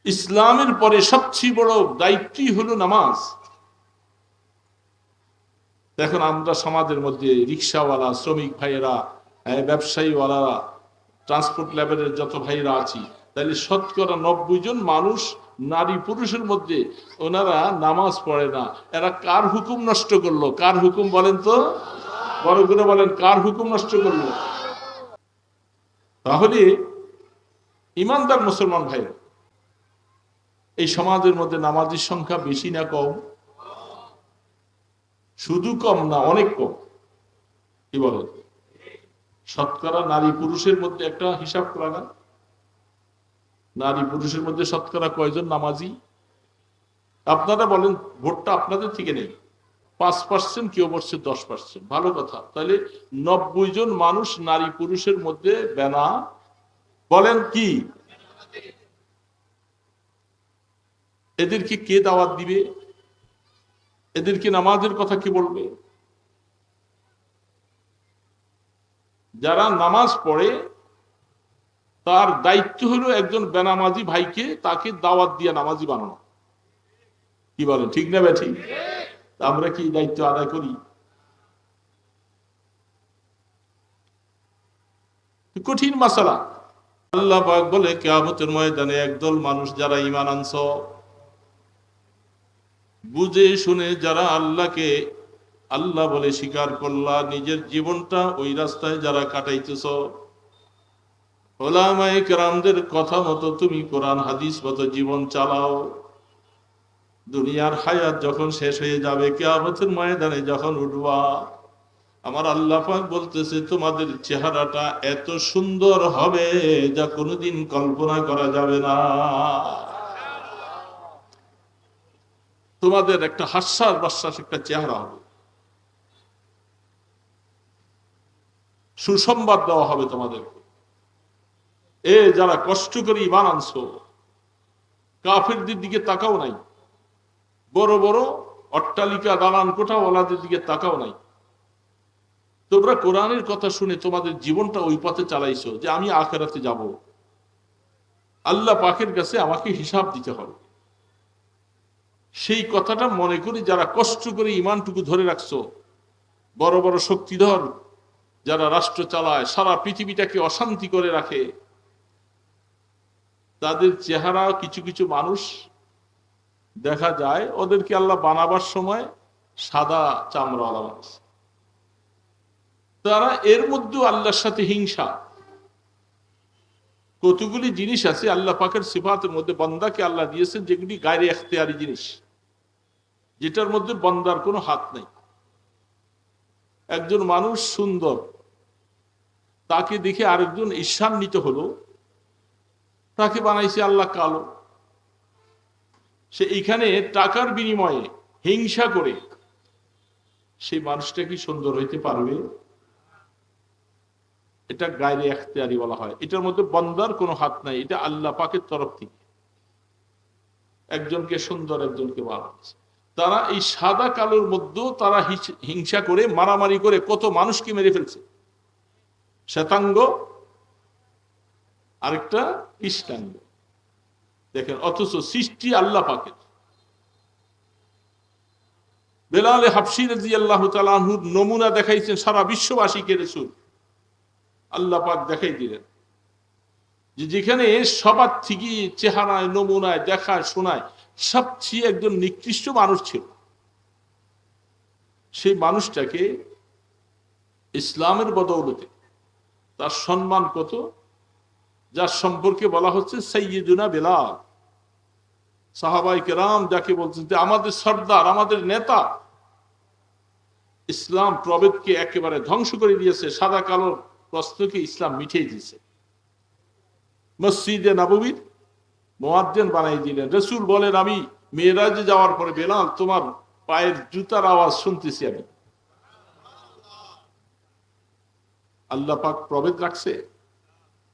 ইসলামের পরে সবচেয়ে বড় দায়িত্বই হলো নামাজ। দেখুন আমরা সমাজের মধ্যে রিক্সাওয়ালা, শ্রমিক ভাইয়েরা, ব্যবসায়ীওয়ালারা, ট্রান্সপোর্ট লেভেলের যত ভাইরা আছি, তাহলে শতকরা 90 জন মানুষ নারী পুরুষের মধ্যে ওনারা নামাজ পড়ে না। এরা কার হুকুম নষ্ট করলো? কার হুকুম বলেন তো? বড় করে বলেন, কার হুকুম নষ্ট করলো? তাহলে ইমানদার মুসলমান ভাই, এই সমাজের মধ্যে নামাজের সংখ্যা বেশি না কম? শুধু কম না, অনেক কম। কি বলেন? শতকরা নারী পুরুষের মধ্যে একটা হিসাব করা না, নারী পুরুষের মধ্যে শতকরা কয়জন নামাজি? আপনারা বলেন, ভোটটা আপনাদের থেকে নেই। 5%, কেউ বলছে 10%। ভালো কথা, তাহলে 90 জন মানুষ নারী পুরুষের মধ্যে বেনা। বলেন কি? এদেরকে কে দাওয়াত দিবে? এদেরকে নামাজের কথা কে বলবে? যারা নামাজ পড়ে তার দায়িত্ব হলো একজন বেনামাজি ভাইকে, তাকে দাওয়াত দিয়ে নামাজি বানানো। কি বলেন, ঠিক না ঠিক? আমরা কি দায়িত্ব আদায় করি? কঠিন মাসালা। আল্লাহ পাক বলে, কিয়ামতের ময়দানে একদল মানুষ যারা ঈমান আনছ, বুঝে শুনে যারা আল্লাহকে আল্লাহ বলে স্বীকার করলা, নিজের জীবনটা ওই রাস্তায় যারা কাটাইতেছ, ওলামায়ে কেরামদের কথা মতো তুমি কোরআন হাদিস মতো জীবন চালাও, দুনিয়ার হায়াত যখন শেষ হয়ে যাবে, কিয়ামতের ময়দানে যখন উঠবা, আমার আল্লাহ পাক বলতেছে তোমাদের চেহারাটা এত সুন্দর হবে যা কোনোদিন কল্পনা করা যাবে না। তোমাদের একটা হাস্যাস বাস্যাস একটা চেহারা হবে। সুসংবাদ দেওয়া হবে তোমাদেরকে, এ যারা কষ্ট করে ঈমান আনছো, কাফেরদের দিকে তাকাও নাই, বড় বড় অট্টালিকা দালান কোঠাওয়ালাদের দিকে তাকাও নাই। তোমরা কোরআনের কথা শুনে তোমাদের জীবনটা ওই পথে চালাইছো যে আমি আখিরাতে যাব, আল্লাহ পাকের কাছে আমাকে হিসাব দিতে হবে। সেই কথাটা মনে করি যারা কষ্ট করে ঈমানটুকু ধরে রাখছো, বড় বড় শক্তিধর যারা রাষ্ট্র চালায়, সারা পৃথিবীটাকে অশান্তি করে রাখে, তাদের চেহারা কিছু কিছু মানুষ দেখা যায়, ওদেরকে আল্লাহ বানাবার সময় সাদা চামড়াওয়ালা মানুষ, তারা এর মধ্যেও আল্লাহর সাথে হিংসা। কতগুলি জিনিস আছে আল্লাহ পাকের সিফাতের মধ্যে বান্দাকে আল্লাহ দিয়েছেন যেগুলি গায়রে ইখতিয়ারি জিনিস, যেটার মধ্যে বান্দার কোনো হাত নেই। একজন মানুষ সুন্দর, তাকে দেখে আরেকজন ঈর্ষান্বিত হলো, তাকে বানাইছে আল্লাহ কালো। সে এখানে টাকার বিনিময়ে হিংসা করে সেই মানুষটা কি সুন্দর হইতে পারবে? এটা গায়রে ইখতিয়ারি বলা হয়, এটার মধ্যে বান্দার কোনো হাত নাই, এটা আল্লাহ পাকের তরফ থেকে একজনকে সুন্দর একজনকে বানাচ্ছে। তারা এই সাদা কালোর মধ্যেও তারা হিংসা করে মারামারি করে কত মানুষকে মেরে ফেলছে। শ্বেতাঙ্গ আরেকটা কৃষ্ণাঙ্গ, দেখেন, অথচ সৃষ্টি আল্লাহ পাকের। বেলালে হাবশী রাদিয়াল্লাহু তাআলা আনহুর নমুনা দেখাইছেন সারা বিশ্ববাসীকে রাসূল। আল্লাহ পাক দেখাই দিলেন যে যেখানে সবার থেকে চেহারায় নমুনায় দেখায় শোনায় সবচেয়ে একজন নিকৃষ্ট মানুষ ছিল, সেই মানুষটাকে ইসলামের বদৌলতে তার সম্মান কত, যার সম্পর্কে বলা হচ্ছে সাইয়্যিদুনা বেলাল। সাহাবায়ে কেরাম যাকে বলছেন যে আমাদের সর্দার, আমাদের নেতা, ইসলাম প্রভেদকে একেবারে ধ্বংস করে দিয়েছে, সাদা কালো প্রশ্নকে ইসলাম মিটিয়ে দিয়েছে। মসজিদে নববীর মুয়াজ্জিন বানাই দিলেন। রাসূল বলেন, আমি মেরাজে যাওয়ার পরে বেলাল তোমার পায়ের জুতার আওয়াজ শুনতেছি আমি। আল্লাহ পাক প্রভেদ রাখছে?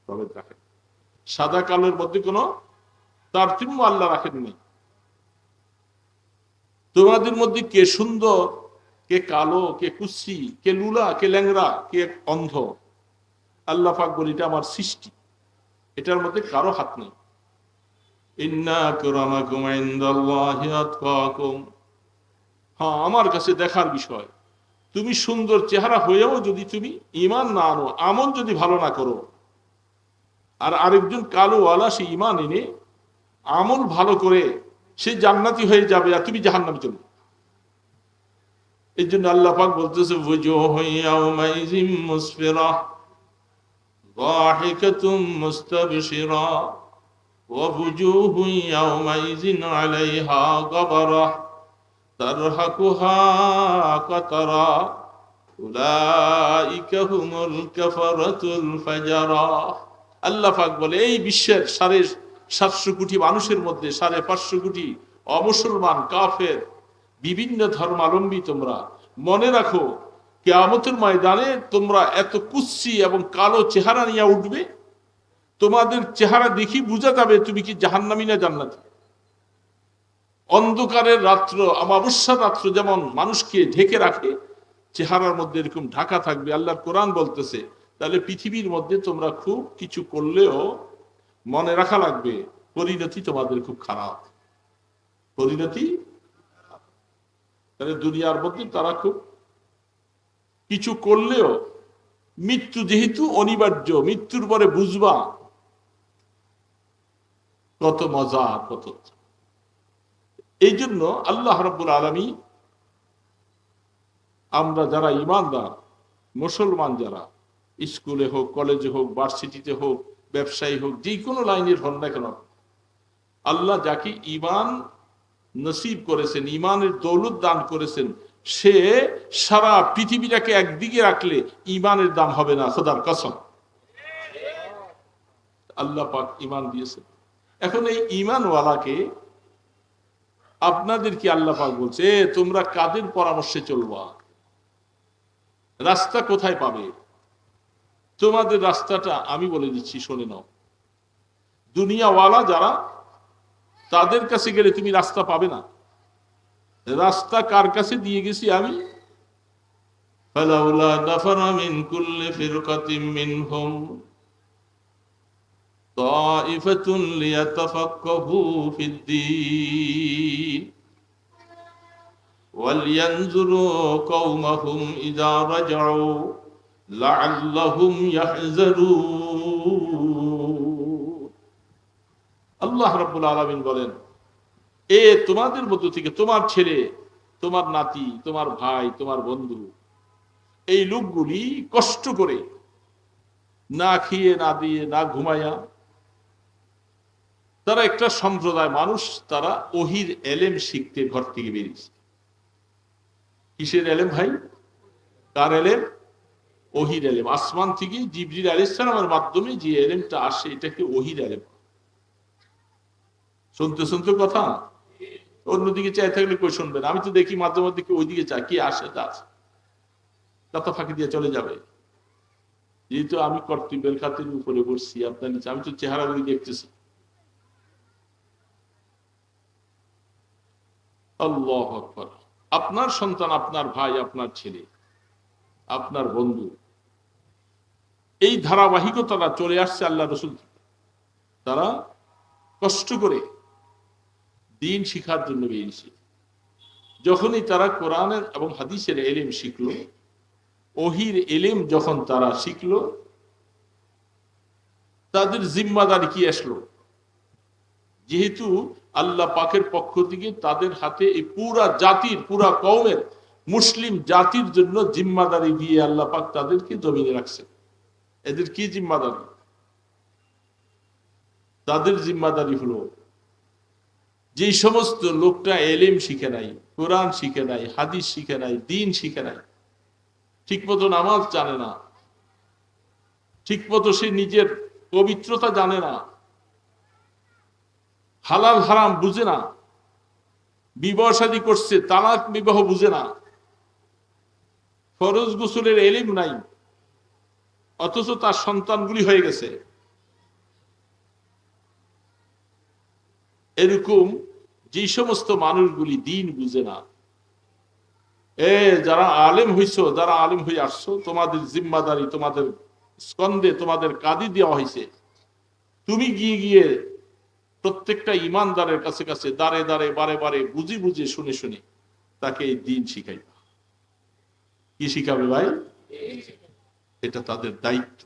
প্রভেদ রাখে। সাদা কালোর মধ্যে কোনো তারতম্য আল্লাহ রাখেননি। তোমাদের মধ্যে কে সুন্দর, কে কালো, কে কুৎসি, কে লুলা, কে ল্যাংড়া, কে অন্ধ, আল্লাহ পাক বলে এটা আমার সৃষ্টি, এটার মধ্যে কারো হাত নেই। ইন্না আকরামাকুম ইনদাল্লাহি আতকাকুম। হ্যাঁ, আমার কাছে দেখার বিষয়, তুমি সুন্দর চেহারা হয়েও যদি তুমি ঈমান না আনো, আমল যদি ভালো না করো, আর আরেকজন কালোওয়ালা সে ঈমান এনে আমল ভালো করে সে জান্নাতি হয়ে যাবে আর তুমি জাহান্নামে চলে। এই জন্য আল্লাহ পাক বলতেছে ওয়াজুহু ইয়াওমাইযিন মুসফিরা দাহিকাতুম মুস্তাবশিরা ওয়া ওয়াজুহু ইয়াওমাইযিন আলাইহা গাবারা তারহাকুহা কাতারা উলাইকা হুমুল কাফারাতুল ফাজারা। আল্লাহ পাক বলে এই বিশ্বের 750 কোটি মানুষের মধ্যে 550 কোটি অমুসলমান কাফের বিভিন্ন ধর্মাবলম্বী, তোমরা মনে রাখো কিয়ামতের ময়দানে তোমরা এত কুৎসি এবং কালো চেহারা নিয়ে উঠবে, তোমাদের চেহারা দেখি বোঝা যাবে তুমি কি জাহান্নামী না জান্নাতি। অন্ধকারের রাত্র, অমাবস্যার রাত্র যেমন মানুষকে ঢেকে রাখে, চেহারার মধ্যে এরকম ঢাকা থাকবে। আল্লাহর কোরআন বলতেছে তাহলে পৃথিবীর মধ্যে তোমরা খুব কিছু করলেও মনে রাখা লাগবে পরিণতি তোমাদের খুব খারাপ, পরিণতি। তাহলে দুনিয়ার মধ্যে তারা খুব কিছু করলেও মৃত্যু যেহেতু অনিবার্য, মৃত্যুর পরে বুঝবা কত মজা কত। এই জন্য আল্লাহ রাব্বুল আলামিন আমরা যারা ঈমানদার মুসলমান, যারা স্কুলে হোক, কলেজে হোক, ভার্সিটিতে হোক, ব্যবসায়ী হোক, যে কোনো লাইনের হন না কেন, আল্লাহ যাকে ঈমান নসিব করেছেন, ঈমানের দৌলত দান করেছেন, সে সারা পৃথিবীটাকে একদিকে রাখলে ঈমানের দাম হবে না, খোদার কসম। আল্লাহ পাক ঈমান দিয়েছেন। এখন এই ঈমানওয়ালাকে আপনাদের কি আল্লাহ পাক বলছে তোমরা কাদের পরামর্শে চলবা, রাস্তা কোথায় পাবে? তোমাদের রাস্তাটা আমি বলে দিচ্ছি, শুনে নাও। দুনিয়াওয়ালা যারা, তাদের কাছে গেলে তুমি রাস্তা পাবে না। রাস্তা কার কাছে দিয়ে গেছি আমি? ফালাউলা নাফারা মিন কুল্লি ফিরকাতিন মিনহুম তাইফাতুন লিয়াতাফাক্কাহু ফিদ-দীন ওয়ালিয়ানজুরু কওমাহুম ইযা রাজাউ লাআল্লাহুম ইয়াহযারুন। আল্লাহ রাব্বুল আলামিন বলেন, এ তোমাদের মধ্য থেকে তোমার ছেলে, তোমার নাতি, তোমার ভাই, তোমার বন্ধু, এই লোকগুলি কষ্ট করে না খেয়ে না দিয়ে না ঘুমায়া, তারা একটা সম্প্রদায় মানুষ, তারা ওহির এলেম শিখতে ঘর থেকে বেরিয়েছে। কিসের এলেম ভাই? কার এলেম? ওহির এলেম। আসমান থেকে জিবরিল আলাইহিস সালামের মাধ্যমে যে এলেমটা আসে এটাকে ওহির এলেম। শুনতে শুনতে কথা, অন্যদিকে চাই থাকলে কই শুনবেন? আমি তো দেখি মাঝে মধ্যে ওইদিকে চাই, কি আসে তা আছে, কথা ফাঁকি দিয়ে চলে যাবে। যেহেতু আমি কর্তব্যের খাতির উপরে বসছি, আপনার নিচে, আমি তো চেহারাগুলি দেখতেছি। আল্লাহু আকবার। আপনার সন্তান, আপনার ভাই, আপনার ছেলে, আপনার বন্ধু, এই ধারাবাহিকতাটা চলে আসছে আল্লাহ রসুল। তারা কষ্ট করে দিন শিখার জন্য বেরিয়েছে। যখনই তারা কোরআনের এবং হাদিসের এলেম শিখলো, ওহির এলেম যখন তারা শিখলো, তাদের জিম্মাদারি কি আসলো? যেহেতু আল্লাহ পাকের পক্ষ থেকে তাদের হাতে এই পুরা জাতির, পুরা কওমের, মুসলিম জাতির জন্য জিম্মাদারি দিয়ে আল্লাহ পাক তাদেরকে জমিনে রাখছে। এদের কি জিম্মাদারি? তাদের জিম্মাদারি হলো যে সমস্ত লোকটা এলেম শিখে নাই, কোরআন শিখে নাই, হাদিস শিখে নাই, দিন শিখে নাই, ঠিক মতো নামাজ জানে না, ঠিক মতো সে নিজের পবিত্রতা জানে না, হালাল হারাম বুঝে না, বিবাহ শাদী করছে তালাক বিবাহ বুঝে না, ফরজ গোসলের এলিম নাই, অথচ তার সন্তানগুলি হয়ে গেছে। এরকম যে সমস্ত মানুষগুলি দিন বুঝে না, যারা আলেম হইছো, যারা আলেম হয়ে আসছো, তোমাদের জিম্মাদারি তোমাদের স্কন্ধে, তোমাদের কাঁধে দেওয়া হয়েছে। তুমি গিয়ে গিয়ে প্রত্যেকটা ইমানদারের কাছে কাছে দাঁড়ে দাঁড়ে বারে বারে বুঝি বুঝে শুনে শুনে তাকে এই দিন শিখাইবা। কি শিখাবে ভাই? এটা তাদের দায়িত্ব,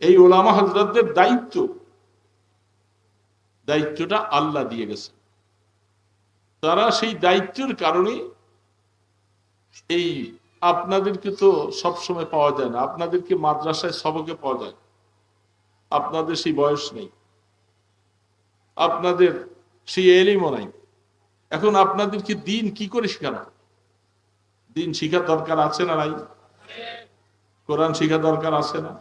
এই ওলামা হযরতদের দায়িত্বটা আল্লাহ দিয়ে গেছে। তারা সেই দায়িত্বের কারণে এই আপনাদেরকে তো সবসময় পাওয়া যায় না, আপনাদেরকে মাদ্রাসায় সবকে পাওয়া যায়, আপনাদের সেই বয়স নেই, আপনাদের সেই এলিমও নাই। এখন আপনাদেরকে দিন কি করে শেখানো? দিন শিখার দরকার আছে না নাই? কোরআন শিখা দরকার আছে না?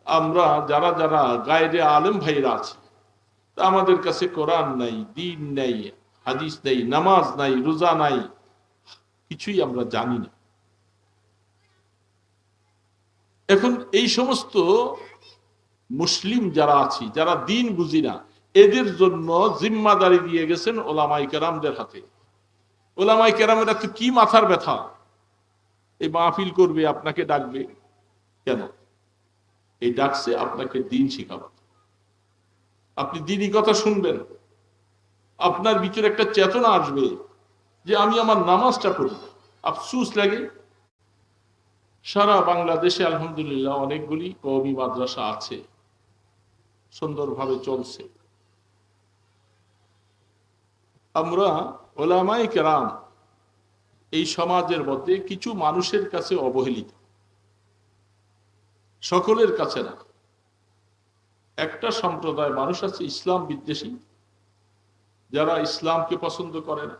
আমরা যারা যারা গায়েরে আলেম ভাইরা আছে, আমাদের কাছে কোরআন নাই, দিন নাই, হাদিস নাই, নামাজ নাই, রোজা নাই, কিছুই আমরা জানি না। এখন এই সমস্ত মুসলিম যারা আছি, যারা দিন বুঝি না, এদের জন্য জিম্মাদারি দিয়ে গেছেন ওলামায়ে কেরামদের হাতে। ওলামায়ে কেরামেরা তো কি মাথার ব্যথা, এই মাহফিল করবে, আপনাকে ডাকবে কেন? এই ডাকছে আপনাকে দিন শিখাবে, আপনি দিনই কথা শুনবেন, আপনার ভিতরে একটা চেতনা আসবে যে আমি আমার নামাজটা পড়ি। আফসোস লাগে, সারা বাংলাদেশে আলহামদুলিল্লাহ অনেকগুলি কওমি মাদ্রাসা আছে, সুন্দরভাবে চলছে। আমরা ওলামায়ে কেরাম এই সমাজের মধ্যে কিছু মানুষের কাছে অবহেলিত, সকলের কাছে না। একটা সম্প্রদায় মানুষ আছে ইসলাম বিদ্বেষী, যারা ইসলামকে পছন্দ করে না,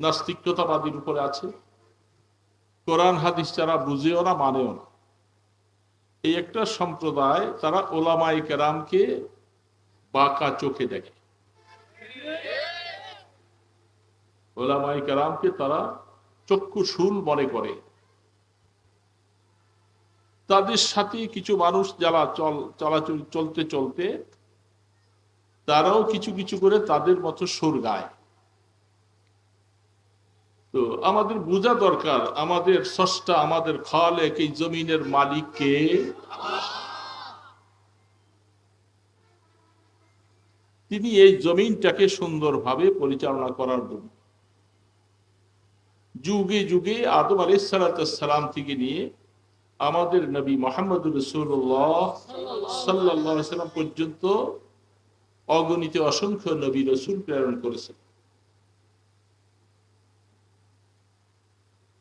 নাস্তিকতাবাদীর উপরে আছে, কোরআন হাদিস যারা বুঝেও না মানেও না। এই একটা সম্প্রদায়, তারা ওলামায়ে কেরামকে বাঁকা চোখে দেখে, ওলামায়ে কেরামকে তারা চক্ষুশূল মনে করে। তাদের সাথে কিছু মানুষ যারা চলতে চলতে তারাও কিছু কিছু করে তাদের মতো সুর গায়। তো আমাদের বোঝা দরকার, আমাদের স্রষ্টা, আমাদের খালেক, এই জমিনের মালিক কে? তিনি এই জমিনটাকে সুন্দরভাবে পরিচালনা করার জন্য যুগে যুগে আদম আলাইহিস সালাম থেকে নিয়ে আমাদের নবী মুহাম্মদুর রাসূলুল্লাহ সাল্লাল্লাহু আলাইহি ওয়াসাল্লাম পর্যন্ত অগণিত অসংখ্য নবী রাসূল প্রেরণ করেছেন।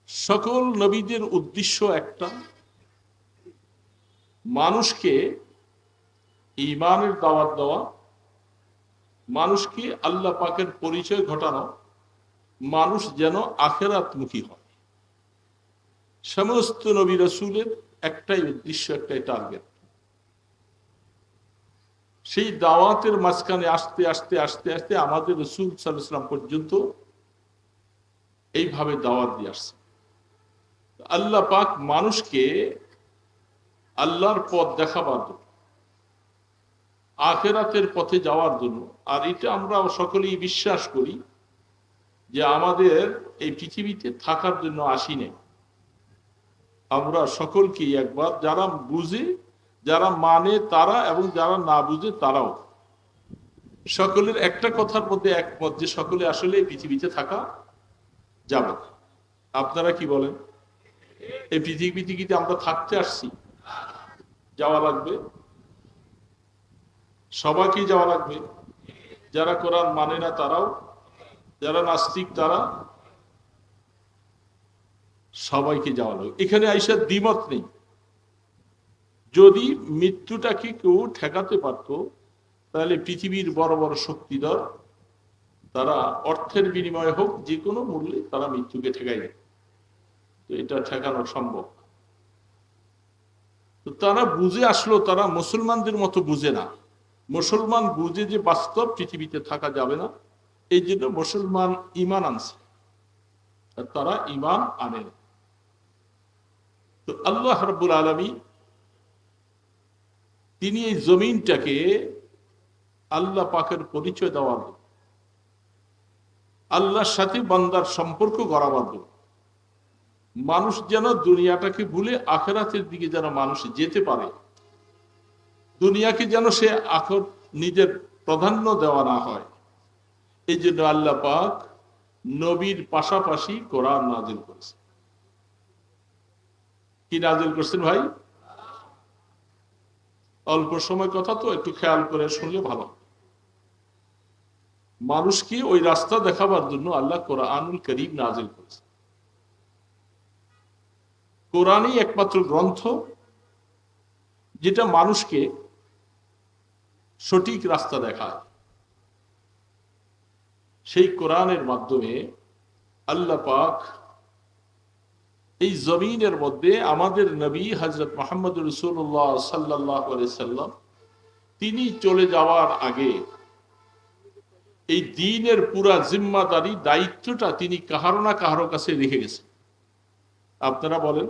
সকল নবীদের উদ্দেশ্য একটা, মানুষকে ঈমানের দাওয়াত দেওয়া, মানুষকে আল্লাহ পাকের পরিচয় ঘটানো, মানুষ যেন আখিরাতমুখী হয়। সমস্ত নবী রাসূলের একটাই উদ্দেশ্য, একটাই টার্গেট। সেই দাওয়াতের মাঝখানে আস্তে আস্তে আস্তে আস্তে আমাদের রাসূল সাল্লাল্লাহু আলাইহি ওয়াসাল্লাম পর্যন্ত এইভাবে দাওয়াত দিয়ে আসছে। আল্লাহ পাক মানুষকে আল্লাহর পথ দেখাবার জন্য, আখিরাতের পথে যাওয়ার জন্য। আর এটা আমরা সকলেই বিশ্বাস করি যে আমাদের এই পৃথিবীতে থাকার জন্য আসি নাই। আমরা সকলকেই একবার, যারা বুঝে, যারা মানে তারা, এবং যারা না বুঝে তারাও, সকলের একটা কথার মধ্যে একমত যে সকলে আসলে এই পৃথিবীতে থাকা যাবে। আপনারা কি বলেন? এই পৃথিবীতে কি আমরা থাকতে আসছি? যাওয়া লাগবে, সবাইকেই যাওয়া লাগবে। যারা কোরআন মানে না তারাও, যারা নাস্তিক তারা, সবাইকে যাওয়া লাগবে। এখানে আইসার দ্বিমত নেই। যদি মৃত্যুটাকে কেউ ঠেকাতে পারত, তাহলে পৃথিবীর বড় বড় শক্তিধর তারা অর্থের বিনিময়ে হোক, যে কোনো মূল্যে তারা মৃত্যুকে ঠেকাই দেয়। তো এটা ঠেকানো সম্ভব। তো তারা বুঝে আসলো, তারা মুসলমানদের মতো বুঝে না। মুসলমান বুঝে যে বাস্তব পৃথিবীতে থাকা যাবে না, এই জন্য মুসলমান ঈমান আনছে, আর তারা ঈমান আনে না। তো আল্লাহ রাব্বুল আলামিন তিনি এই জমিনটাকে আল্লাহ পাকের পরিচয় দেওয়ার জন্য, আল্লাহর সাথে বান্দার সম্পর্ক গড়াবার জন্য, মানুষ যেন দুনিয়াটাকে ভুলে আখিরাতের দিকে যেন মানুষ যেতে পারে, দুনিয়াকে যেন সে আখর নিজের প্রাধান্য দেওয়া না হয়, এই জন্য আল্লাহ পাক নবীর পাশাপাশি কোরআন নাজিল করেছেন। কি নাজিল করছেন ভাই? অল্প সময় কথা তো একটু খেয়াল করে শুনলে ভালো। মানুষকে ওই রাস্তা দেখাবার জন্য আল্লাহ কোরআনুল কারীম নাজিল করেছেন। কোরআনই একমাত্র গ্রন্থ যেটা মানুষকে সঠিক রাস্তা দেখায়। সেই কোরআনের মাধ্যমে আল্লাহ পাক এই জমিনের মধ্যে আমাদের নবী হযরত মুহাম্মদ রাসূলুল্লাহ সাল্লাল্লাহু আলাইহি সাল্লাম তিনি চলে যাওয়ার আগে এই দ্বীনের পুরা জিম্মাদারি দায়িত্বটা তিনি কাহারো না কাহারো কাছে রেখে গেছেন। আপনারা বলেন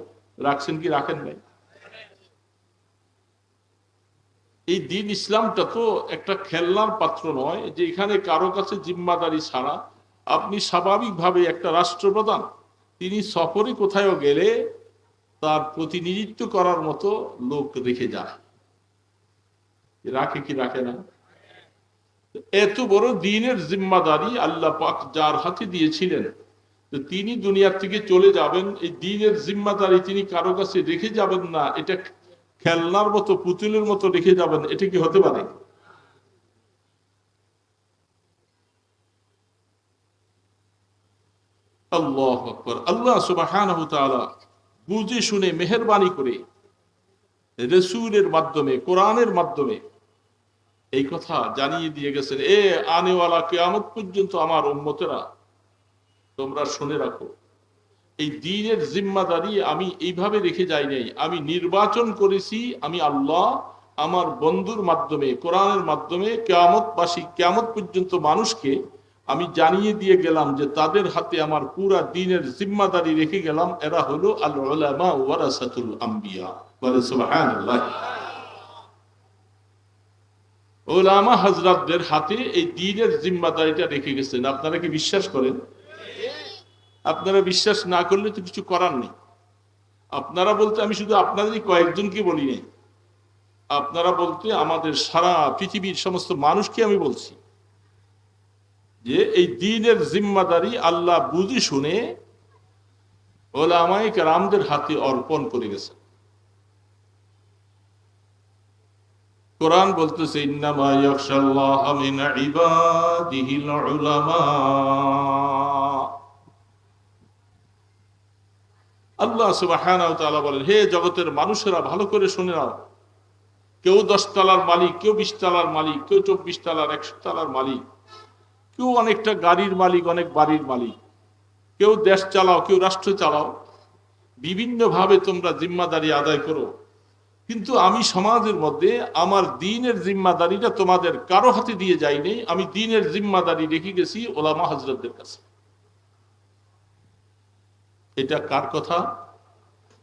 রাখছেন কি রাখেন নাই? এই দ্বীন ইসলামটা তো একটা খেলনার পাত্র নয় যে এখানে কারো কাছে জিম্মাদারি ছাড়া আপনি স্বাভাবিকভাবে একটা রাষ্ট্রপ্রধান তিনি সফরে কোথাও গেলে তার প্রতিনিধিত্ব করার মতো লোক রেখে যায়, রাখে কি রাখে না? এত বড় দ্বীনের জিম্মাদারি আল্লাহ পাক যার হাতে দিয়েছিলেন, তিনি দুনিয়ার থেকে চলে যাবেন, এই দ্বীনের জিম্মাদারি তিনি কারো কাছে রেখে যাবেন না, এটা খেলনার মতো পুতুলের মতো রেখে যাবেন, এটা কি হতে পারে? আল্লাহু আকবার। আল্লাহ সুবহানাহু ওয়া তাআলা বুঝে শুনে মেহেরবানি করে রাসূলের মাধ্যমে কোরআনের মাধ্যমে এই কথা জানিয়ে দিয়ে গেছেন, এ আনেওয়ালা কিয়ামত পর্যন্ত আমার উম্মতেরা তোমরা শুনে রাখো, এই দ্বীনের জিম্মাদারি আমি এইভাবে রেখে যাই নাই, আমি নির্বাচন করেছি, আমি আল্লাহ আমার বন্ধুর মাধ্যমে কোরআনের মাধ্যমে কিয়ামতবাসী কিয়ামত পর্যন্ত মানুষকে আমি জানিয়ে দিয়ে গেলাম যে তাদের হাতে আমার পুরা দ্বীনের জিম্মাদারি রেখে গেলাম, এরা হলো আল উলামা ওয়ারাসাতুল আম্বিয়া। বলে সুবহানাল্লাহ। উলামা হযরতদের হাতে এই দ্বীনের জিম্মাদারিটা রেখে গেছেন। আপনারা কি বিশ্বাস করেন? আপনারা বিশ্বাস না করলে তো কিছু করার নেই। আপনারা বলতে আমি শুধু আপনাদেরই কয়েকজনকে বলি নাই, আপনারা বলতে আমাদের সারা পৃথিবীর সমস্ত মানুষকে আমি বলছি যে এই দ্বীনের জিম্মাদারি আল্লাহ বুঝে শুনে উলামায়ে কেরামদের হাতে অর্পণ করে গেছেন। কোরআন বলতেছে ইন্নামা ইয়াখশাল্লাহ মিন ইবাদিহিল উলামা। আল্লাহ সুবহানাহু ওয়া তাআলা বলেন, হে জগতের মানুষেরা ভালো করে শুনে নাও, কেউ 10 তলার মালিক, কেউ 20 তলার মালিক, কেউ 24 তলার 100 তলার মালিক, কেউ অনেকটা গাড়ির মালিক, অনেক বাড়ির মালিক, কেউ দেশ চালাও, কেউ রাষ্ট্র চালাও, বিভিন্ন ভাবে তোমরা জিম্মাদারি আদায় করো, কিন্তু আমি সমাজের মধ্যে আমার দ্বীনের জিম্মাদারিটা তোমাদের কারো হাতে দিয়ে যাইনি, আমি দ্বীনের জিম্মাদারি রেখে গেছি উলামা হযরতদের কাছে। এটা কার কথা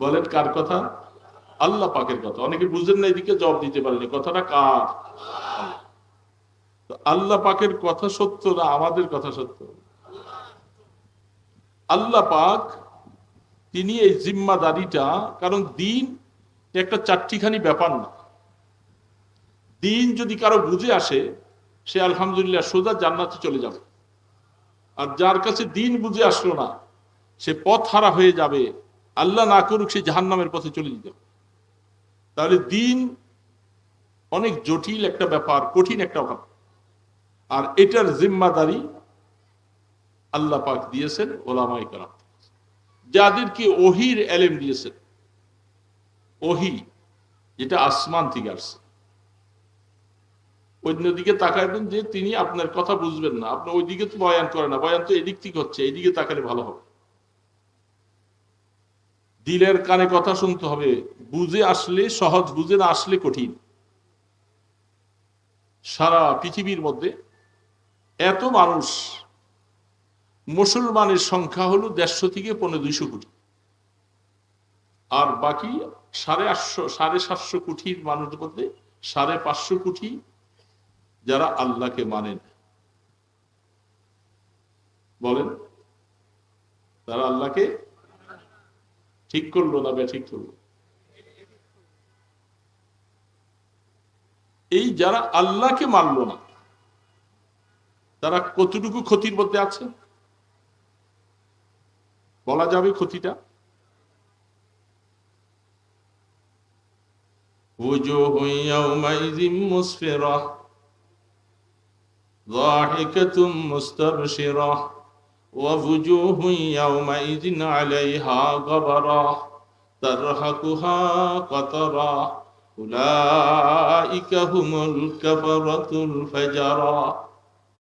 বলেন? কার কথা? আল্লাহ পাকের কথা। অনেকে বুঝেন না, এদিকে জবাব দিতে পারেনি, কথাটা কার? আল্লাহ পাকের কথা সত্য না আমাদের কথা সত্য? আল্লাহ পাক তিনি এই জিম্মাদারিটা, কারণ দ্বীন একটা চারটিখানি ব্যাপার না। দ্বীন যদি কারো বুঝে আসে সে আলহামদুলিল্লাহ সোজা জান্নাতে চলে যাবে, আর যার কাছে দ্বীন বুঝে আসলো না সে পথ হারা হয়ে যাবে, আল্লাহ না করুক সে জাহান্নামের পথে চলে যেতে। তাহলে দ্বীন অনেক জটিল একটা ব্যাপার, কঠিন একটা ব্যাপার, আর এটার জিম্মাদারি আল্লাহ পাক দিয়েছেন উলামায়ে কেরাম, যাদেরকে ওহীর ইলম দিয়েছেন। ওহী যেটা আসমান থেকে আসছে। অন্যদিকে তাকাবেন যে তিনি আপনার কথা বুঝবেন না, আপনি ওইদিকে তো বয়ান করেন না, বয়ান তো এদিক থেকে হচ্ছে, এইদিকে তাকালে ভালো হবে। দিলের কানে কথা শুনতে হবে, বুঝে আসলে সহজ, বুঝে না আসলে কঠিন। সারা পৃথিবীর মধ্যে এত মানুষ, মুসলমানের সংখ্যা হলো 150 থেকে 200 কোটি, আর বাকি 750 কোটির মানুষের মধ্যে 550 কোটি যারা আল্লাহকে মানেন। বলেন, তারা আল্লাহকে ঠিক করলো না ঠিক করলো? এই যারা আল্লাহকে মানল না তারা কতটুকু ক্ষতির মধ্যে আছে বলা যাবে ক্ষতিটা? وجوه يومئذ مسفرة ضاحكة مستبشرة ووجوه يومئذ عليها غبرة ترهقها قترة أولئك هم الكفرة الفجرة